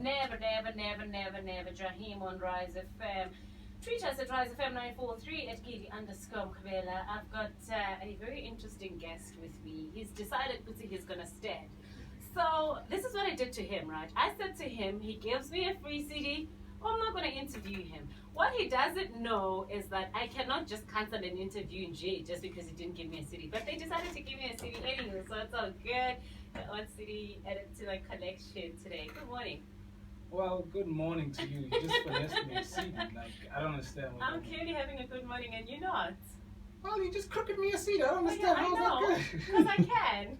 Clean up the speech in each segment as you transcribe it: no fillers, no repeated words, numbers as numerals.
Never, never, never, never, never. Jahim on Rise FM. Tweet us at Rise FM 943 at Katie _ Mkabela. I've got a very interesting guest with me. He's decided he's going to stand. So this is what I did to him, right? I said to him, he gives me a free CD. Oh, I'm not going to interview him. What he doesn't know is that I cannot just cancel an interview in J just because he didn't give me a CD. But they decided to give me a CD anyway, so it's all good. The odd CD added to my collection today. Good morning. Well, good morning to you. You just finessed me a CD. Like, I don't understand what I'm clearly having a good morning and you're not. Well, you just crooked me a CD. I don't understand. Oh, yeah, How's that good?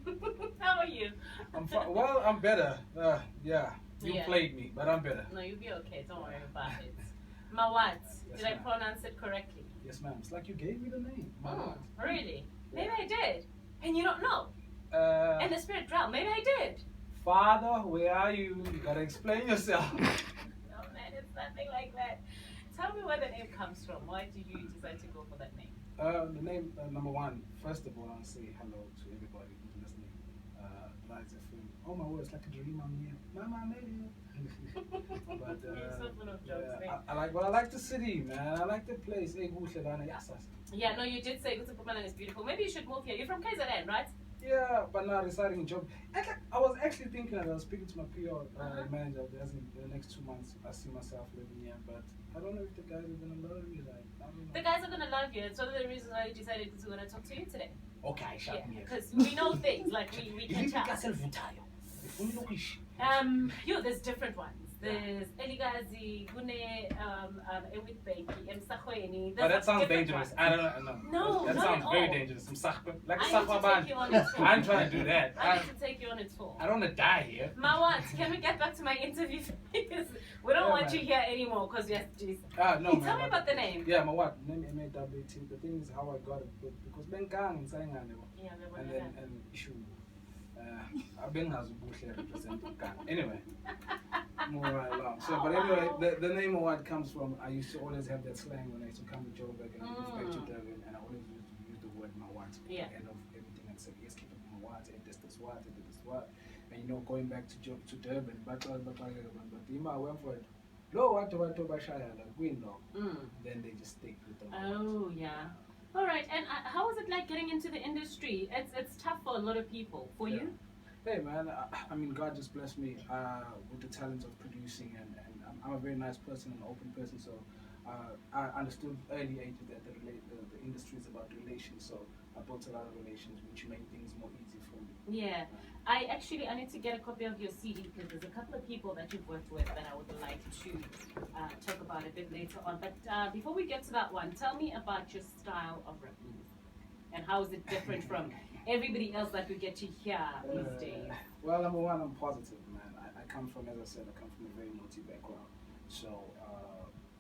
Because I can. How are you? Well, I'm better. Yeah. You played me, but I'm better. No, you'll be okay. Don't worry about it. Mawat. Did I pronounce it correctly? Yes, ma'am. It's like you gave me the name. Mawat. Really? Maybe I did. And you don't know. In the spirit realm, maybe I did. Father, where are you? You gotta explain yourself. No, man, it's nothing like that. Tell me where the name comes from. Why did you decide to go for that name? The name, number one, first of all, I want to say hello to everybody who's listening. Rise FM. Oh my word, it's like a dream I'm here. Mama, I made it. But you're so full of jokes, I like the city, man. I like the place. Yeah, no, you did say Gutsupumalan is beautiful. Maybe you should move here. You're from KZN, right? Yeah, but now residing in job. I was actually thinking, I was speaking to my PR manager, the next 2 months I see myself living here, but I don't know if the guys are going to love me. Like, I don't know. The guys are going to love you. It's one of the reasons why I decided to want to talk to you today. Okay, shut me. Because we know things, like we can tell. There's different ones. There's Eligazi, Gune, Ewitbeki, Msakweni. Oh, that sounds dangerous. I don't know. No, that sounds very dangerous. Like I'm trying to do that. I need to take you on a tour. I don't want to die here. Mawat, can we get back to my interview? Because we don't want you here anymore because you're no, tell me about the name. Yeah, Mawat, name M-A-W-T. The thing is how I got it, because Benkang and saying and issue. I've been as represent anyway. More right along. So, but anyway, the name of what comes from, I used to always have that slang when I used to come to Joburg and move back to Durban, and I always used to use the word Mawat at the end of everything and say, yes, keep it Mawat, and this what, and this what. And going back to Durban, but I went for it. No, what like we know. Then they just stick with them. Oh, yeah. All right, and how was it like getting into the industry? It's tough for a lot of people. For you? Hey man, I mean, God just blessed me with the talent of producing, and I'm a very nice person, an open person, so I understood early ages that the industry is about relations, so I built a lot of relations, which made things more easy for me. Yeah, I need to get a copy of your CD because there's a couple of people that you've worked with that I would like to talk about a bit later on. But before we get to that one, tell me about your style of rap music and how is it different from everybody else that we get to hear these days? Well, number one, I'm positive, man. I come from, as I said, I come from a very multi background. So,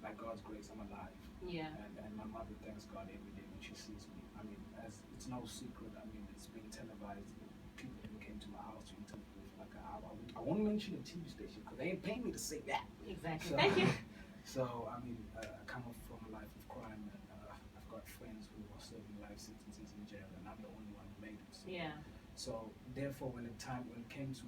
by God's grace, I'm alive. Yeah. And my mother thanks God every day when she sees me. I mean, it's no secret. I mean, it's being televised. People who came to my house to interview. Like, I won't mention a TV station because they ain't paying me to say that. Exactly. So, thank you. So, I mean, I come up from a life of crime, and I've got friends who are serving life sentences in jail, and I'm the only one who made it. So, yeah. So therefore, when it came to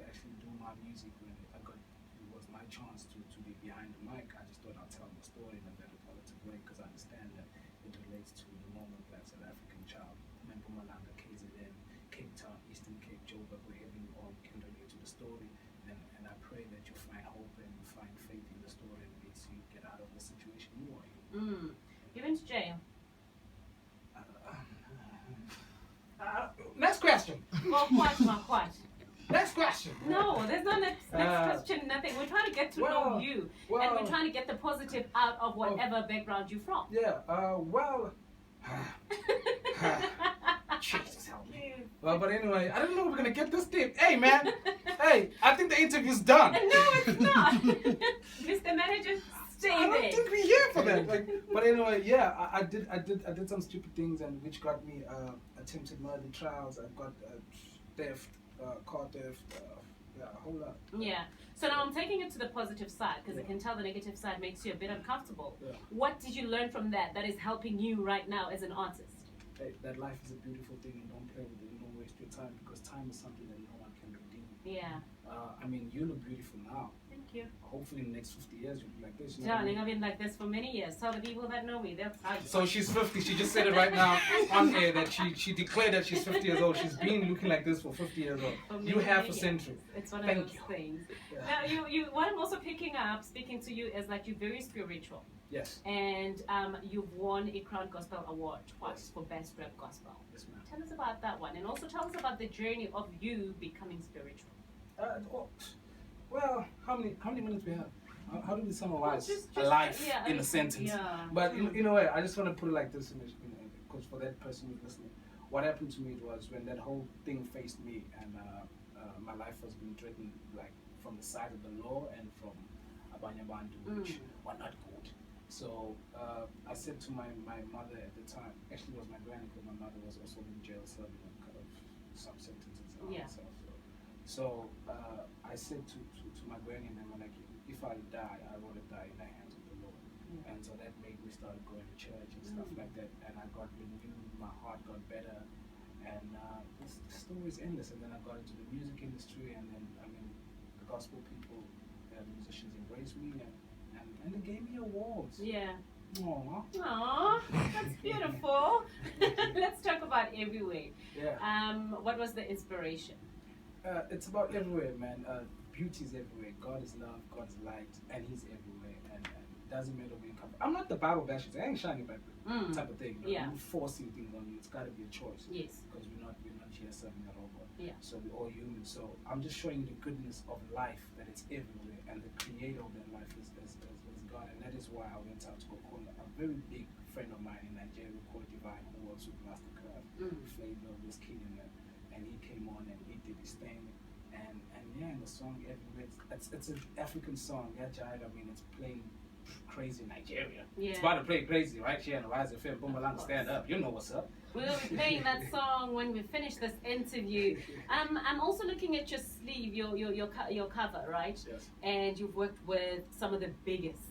actually do my music, when it was my chance to be behind the mic, I just thought I'd tell my story in a very positive way because I understand that it relates to the normal black South African child, Mpumalanga, KZN, Cape Town, Eastern Cape, Joburg, wherever you are, you can relate to the story. And I pray that you find hope and you find faith in the story and makes you get out of the situation you are in. You went to jail. Next question. Well, what? Next question. No, there's no next question, nothing. We're trying to get to know you. And we're trying to get the positive out of whatever background you're from. Yeah, Jesus help me. Well, but anyway, I don't know if we're going to get this deep. Hey, man. Hey, I think the interview's done. No, it's not. Mr. Manager, stay there. I don't think we're here for that. But anyway, yeah, I did some stupid things, and which got me attempted murder trials. I got theft, car theft, a whole lot. Yeah. So now I'm taking it to the positive side because I can tell the negative side makes you a bit uncomfortable. Yeah. What did you learn from that is helping you right now as an artist? Hey, that life is a beautiful thing, and don't play with it. Don't waste your time because time is something that no one can redeem. Yeah. I mean, you look beautiful now. Thank you. Hopefully in the next 50 years you'll be like this. You know Darling, I've been like this for many years. Tell the people that know me, they'll tell you. So she's 50. She just said it right now on air that she declared that she's 50 years old. She's been looking like this for 50 years old. You have a century. It's one of those things. Yeah. Now, what I'm also picking up, speaking to you, is that you're very spiritual. Yes. And you've won a Crown Gospel Award twice for Best Rap Gospel. Yes, ma'am. Tell us about that one, and also tell us about the journey of you becoming spiritual. Well, how many minutes we have? How do we summarize a life in a sentence? Yeah. But in a way, I just want to put it like this, because for that person who's listening, what happened to me was when that whole thing faced me, and my life was being threatened, like from the side of the law and from Abanyabantu, which were not good. So I said to my mother at the time, actually it was my granny, because my mother was also in jail serving kind of some sentences and herself. So I said to my granny and them, like, if I die, I want to die in the hands of the Lord. And so that made me start going to church and stuff like that. And I got renewed, my heart got better, and the story is endless. And then I got into the music industry, and then the gospel people, musicians embraced me, and they gave me awards. Yeah. Aww, that's beautiful. Let's talk about Everywhere. Yeah. What was the inspiration? It's about everywhere, man. Beauty is everywhere. God is love, God is light, and He's everywhere. And it doesn't matter where you come from. I'm not the Bible basher. I ain't shining back type of thing. Yeah. I'm forcing things on you. It's got to be a choice. Yes. Because we're not here serving a robot. Yeah. So we're all human. So I'm just showing you the goodness of life, that it's everywhere, and the creator of that life is God. And that is why I went out to go call a very big friend of mine in Nigeria called Divine, who works with Mastercard, Flavor, this kid, and he came on and he did his thing. And yeah, and the song everywhere, it's an African song. Yeah, Jive, it's playing crazy in Nigeria. Yeah. It's about to play crazy right here on the Rise FM. Boomerang, stand up. You know what's up. We'll be playing that song when we finish this interview. I'm also looking at your sleeve, your cover, right? Yes. And you've worked with some of the biggest,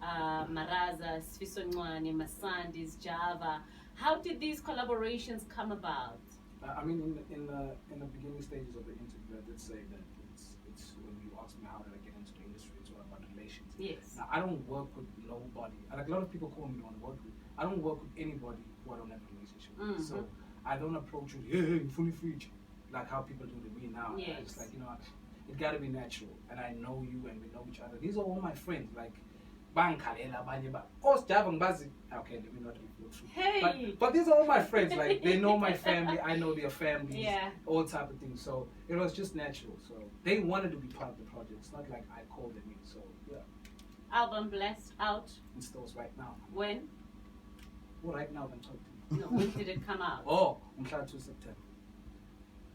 Maraza, Sfiso Ncwane, Masandis, Java. How did these collaborations come about? In the beginning stages of the interview, I did say that it's when you asked me how did I get into the industry, it's all about relations. Yes. Now, I don't work with nobody. Like a lot of people call me on work with. I don't work with anybody who I don't have a relationship with. So I don't approach you, hey, fully free, like how people do to me now. Yes. I just it got to be natural, and I know you, and we know each other. These are all my friends, like. Okay, let me not include you. Hey. But these are all my friends. Like, they know my family, I know their families, yeah. all type of things. So it was just natural. So they wanted to be part of the project. It's not like I called them in. So yeah. Album Blessed out in stores right now. When? Well, right now I'm talking to you. No, when did it come out? Oh, I'm trying to September.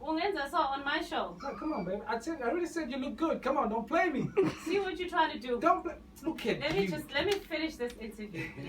I saw on my show. No, come on, baby. I already said you look good. Come on, don't play me. See what you're trying to do. Don't play. Look at Let me finish this interview. Yeah.